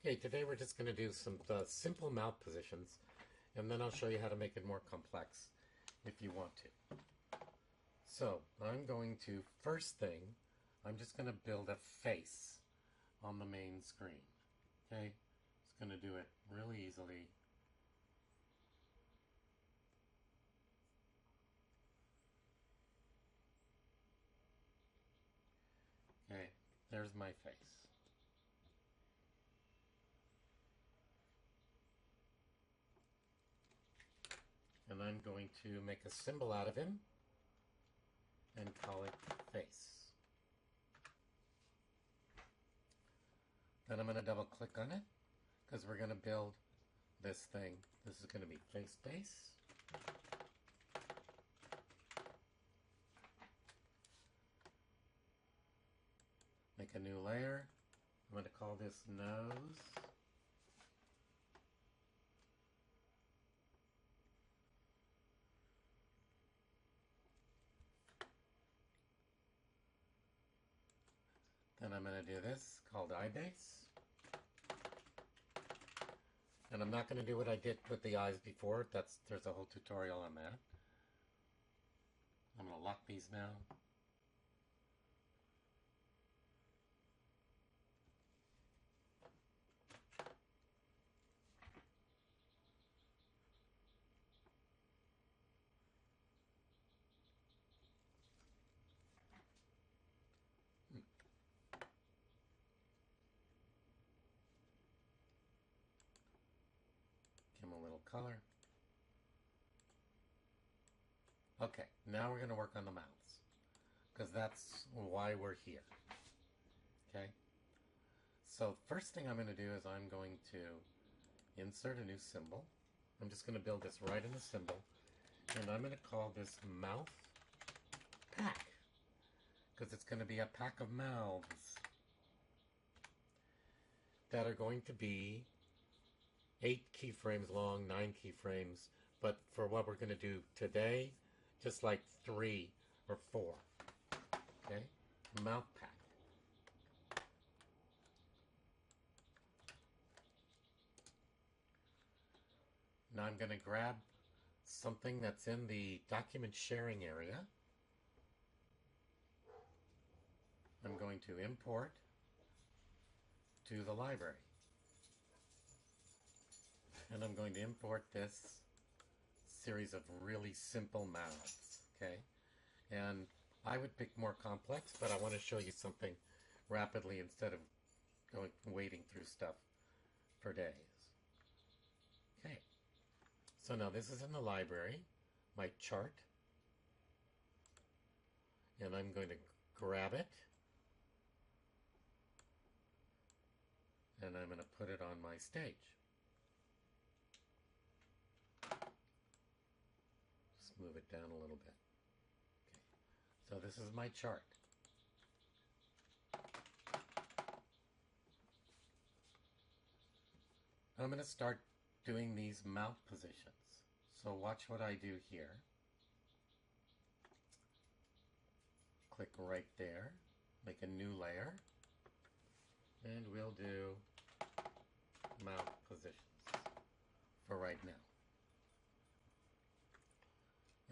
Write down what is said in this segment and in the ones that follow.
Okay, today we're just going to do some simple mouth positions, and then I'll show you how to make it more complex if you want to. So I'm going to, first thing, I'm just going to build a face on the main screen. Okay, just going to do it really easily. Okay, there's my face. And I'm going to make a symbol out of him and call it face. Then I'm going to double click on it because we're going to build this thing. This is going to be face base. Make a new layer. I'm going to call this nose. Then I'm going to do this called eye base. And I'm not going to do what I did with the eyes before. There's a whole tutorial on that. I'm going to lock these now. Give them a little color. Okay, now we're going to work on the mouths, because that's why we're here. Okay, so first thing I'm going to do is I'm going to insert a new symbol. I'm just going to build this right in the symbol, and I'm going to call this mouth pack, because it's going to be a pack of mouths that are going to be 8 keyframes long, 9 keyframes, but for what we're going to do today, just like 3 or 4. Okay? Mouth pack. Now I'm going to grab something that's in the document sharing area. I'm going to import to the library. And I'm going to import this series of really simple mouths, okay? And I would pick more complex, but I want to show you something rapidly instead of wading through stuff for days. Okay, so now this is in the library, my chart, and I'm going to grab it, and I'm going to put it on my stage. Just move it down a little bit. Okay. So this is my chart. I'm going to start doing these mouth positions. So watch what I do here. Click right there, make a new layer, and we'll do mouth positions for right now.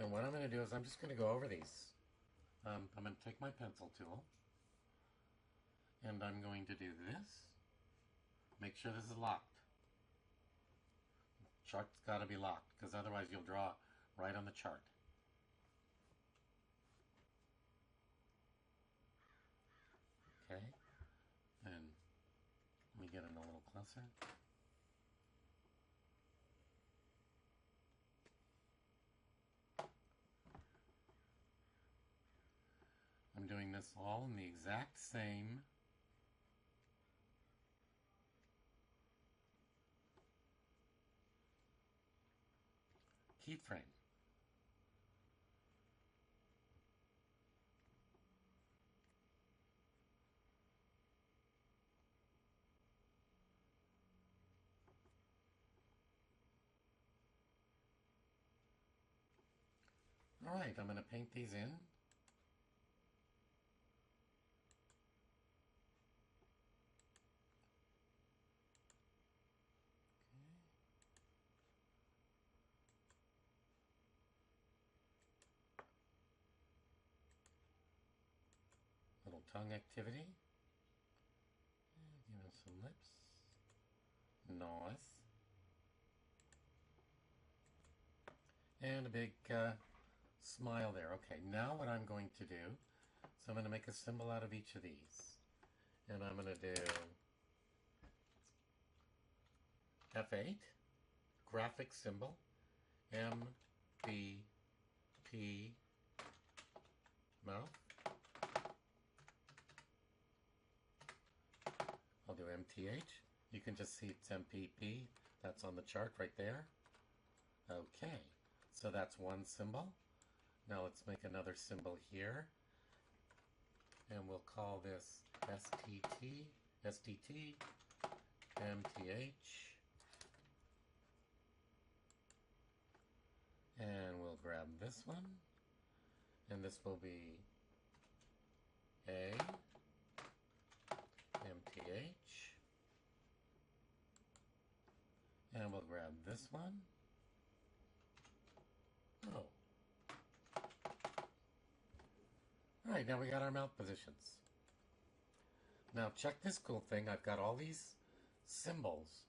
And what I'm going to do is I'm just going to go over these. I'm going to take my pencil tool, and I'm going to do this. Make sure this is locked. Chart's got to be locked, because otherwise you'll draw right on the chart. Okay, and let me get it a little closer. I'm doing this all in the exact same keyframe. Alright, I'm going to paint these in. tongue activity. Give him some lips. Nice. And a big smile there. Okay, now what I'm going to do, so I'm going to make a symbol out of each of these. And I'm going to do F8, graphic symbol, M, B, P, mouth. I'll do MTH. You can just see it's MPP. That's on the chart right there. Okay, so that's one symbol. Now let's make another symbol here. And we'll call this STT, MTH. And we'll grab this one. And this will be A, MTH. And we'll grab this one. Oh. Alright, now we got our mouth positions. Now check this cool thing. I've got all these symbols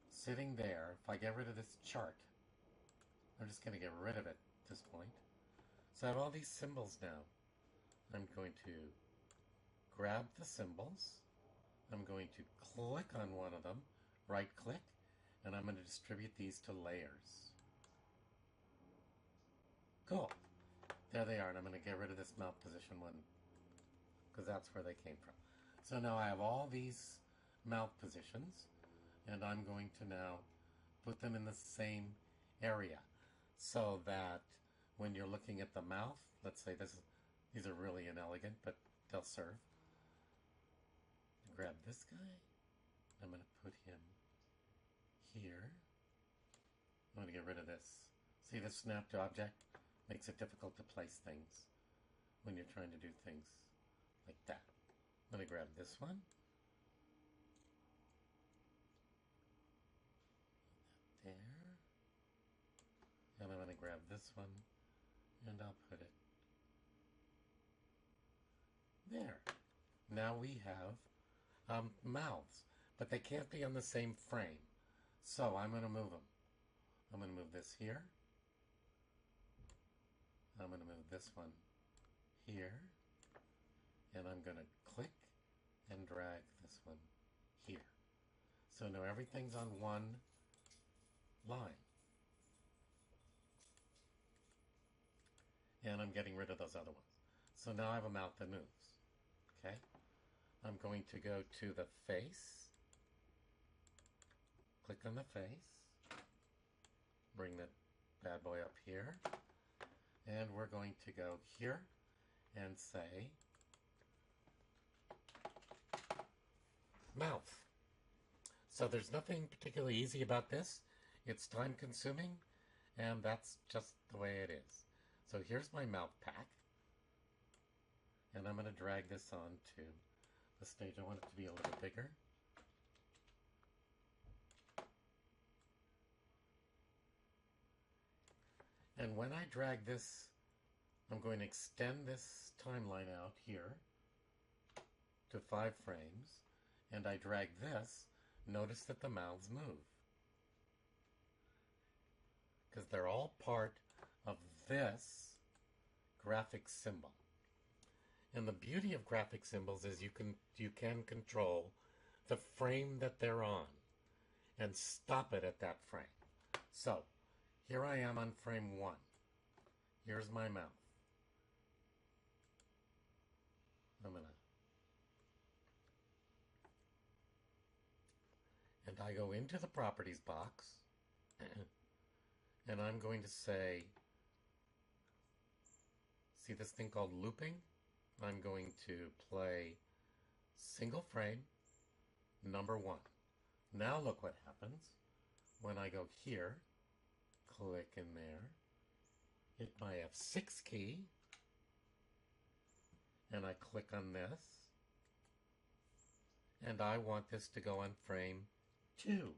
sitting there. If I get rid of this chart, I'm just going to get rid of it at this point. So I have all these symbols now. I'm going to grab the symbols. I'm going to click on one of them, right click, and I'm going to distribute these to layers. Cool. There they are, and I'm going to get rid of this mouth position one because that's where they came from. So now I have all these mouth positions, and I'm going to now put them in the same area so that when you're looking at the mouth, let's say these are really inelegant, but they'll serve. Grab this guy. I'm going to put him here. I'm going to get rid of this. See this snap to object? Makes it difficult to place things when you're trying to do things like that. I'm going to grab this one. There. And I'm going to grab this one and I'll put it there. Now we have mouths, but they can't be on the same frame. So I'm going to move them. I'm going to move this here. I'm going to move this one here. And I'm going to click and drag this one here. So now everything's on one line. And I'm getting rid of those other ones. So now I have a mouth that moves. Okay? I'm going to go to the face. Click on the face. Bring that bad boy up here. And we're going to go here and say mouth. So there's nothing particularly easy about this. It's time consuming, and that's just the way it is. So here's my mouth pack. And I'm going to drag this on to the stage. I want it to be a little bigger. And when I drag this, I'm going to extend this timeline out here to 5 frames. And I drag this, notice that the mouths move. Because they're all part of this graphic symbol. And the beauty of graphic symbols is you can control the frame that they're on and stop it at that frame. So here I am on frame 1. Here's my mouth. And I go into the properties box and I'm going to say, see this thing called looping? I'm going to play single frame number 1. Now look what happens when I go here, click in there, hit my F6 key, and I click on this, and I want this to go on frame 2.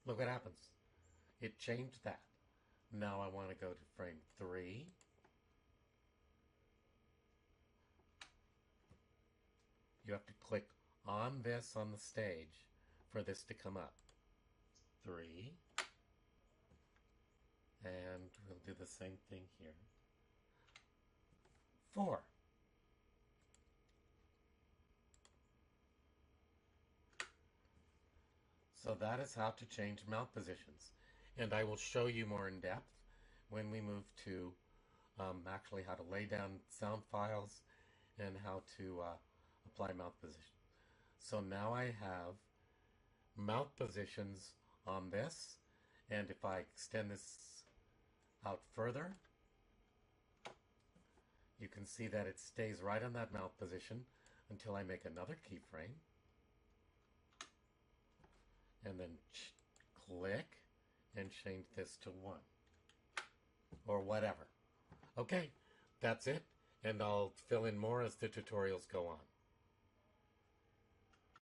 Look what happens. It changed that. Now I want to go to frame 3. you have to click on this on the stage for this to come up. 3. And we'll do the same thing here. 4. So that is how to change mouth positions. And I will show you more in depth when we move to actually how to lay down sound files and how to apply mouth position. So now I have mouth positions on this, and if I extend this out further, you can see that it stays right on that mouth position until I make another keyframe. And then click and change this to 1 or whatever. Okay, that's it, and I'll fill in more as the tutorials go on.